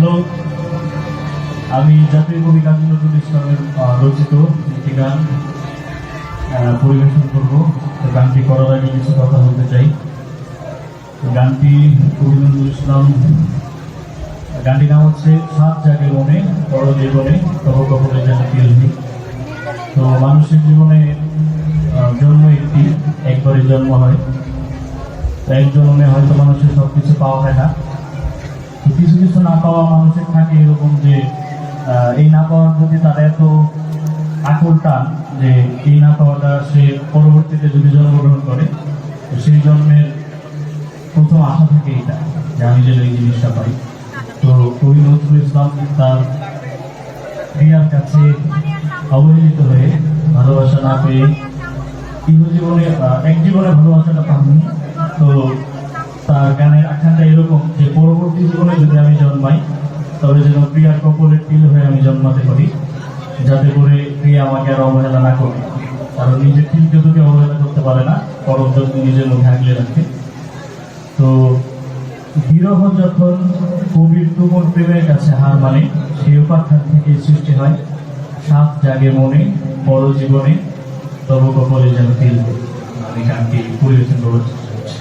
Hello, আমি জাতীয় কবি কাজী নজরুল ইসলামের রচিত একটি গান পরিবেশন করব। গানটি করার আগে কিছু কথা বলতে চাই। গানটি কবি নজরুল ইসলাম, গানটির নাম হচ্ছে সাত জাগে মনে পর জীবনে তব কবরে যেন ফিরবি। তো মানুষের জীবনে জন্ম একবারই জন্ম হয়। তো এক জন্মে হয়তো মানুষের সবকিছু পাওয়া হয় না, কিছু কিছু না পাওয়া মানুষের থাকে এরকম যে এই না পাওয়ার প্রতি তার এত আকুল টান যে এই না পাওয়াটা সে পরবর্তীতে যদি জন্মগ্রহণ করে সেই জন্মের প্রথম আশা থাকে এইটা যে আমি যেন এই জিনিসটা পাই। তো কবি নজরুল ইসলাম তার প্রিয়ার কাছে অবহেলিত হয়ে ভালোবাসা না পেয়ে জীবনে এক জীবনে ভালোবাসাটা পাননি। তো তার গানের আখ্যানটা এরকম যে পরবর্তী জীবনে যদি আমি জন্মাই তবে যেন প্রিয়ার কপলের তিল হয়ে আমি জন্মাতে পারি, যাতে করে প্রিয়া আমাকে আর অবহেলা না করে। কারণ নিজের তিলকে তোকে অবহেলা করতে পারে না, পরম যত্ন নিজের মধ্যে আগলে রাখে। তো বিরহ যখন কবির তুমুল প্রেমের কাছে হার মানে, সেই উপাখ্যান থেকে সৃষ্টি হয় সাত জাগে মনে পর জীবনে তব কপলে যেন তিল। আমি গানটি পরিবেশন করার চেষ্টা করছি।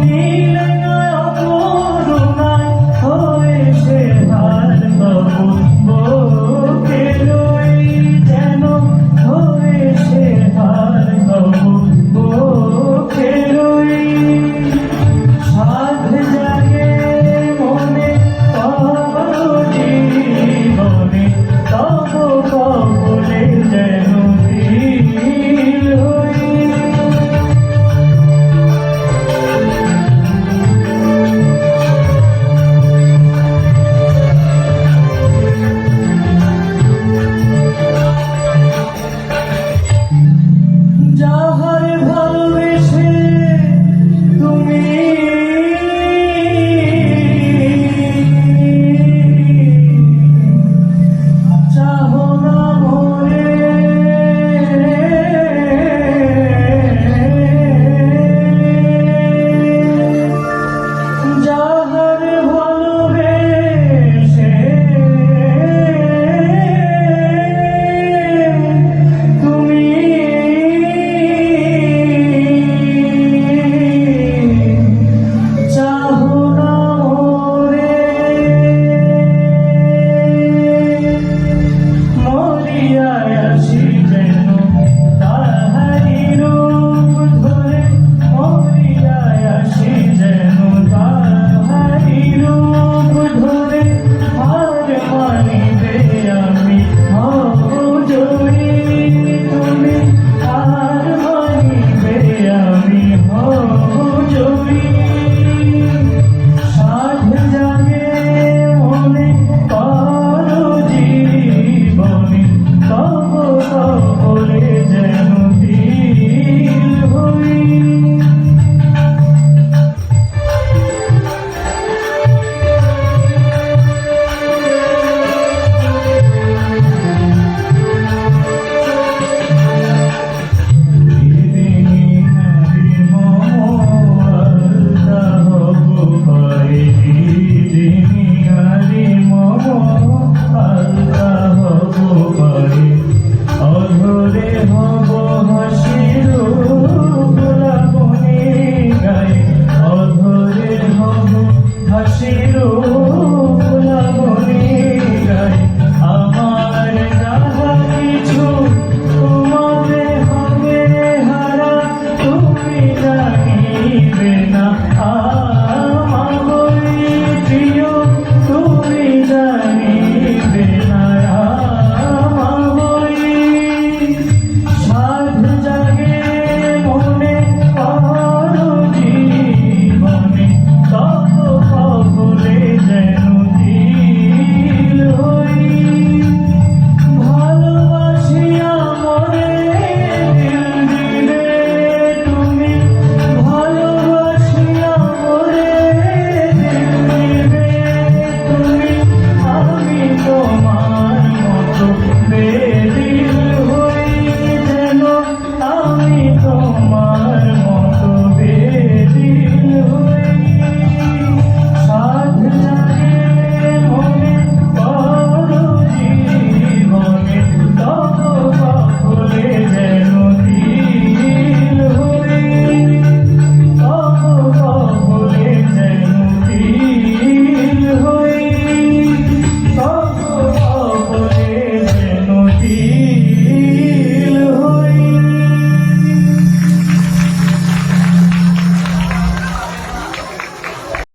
নীল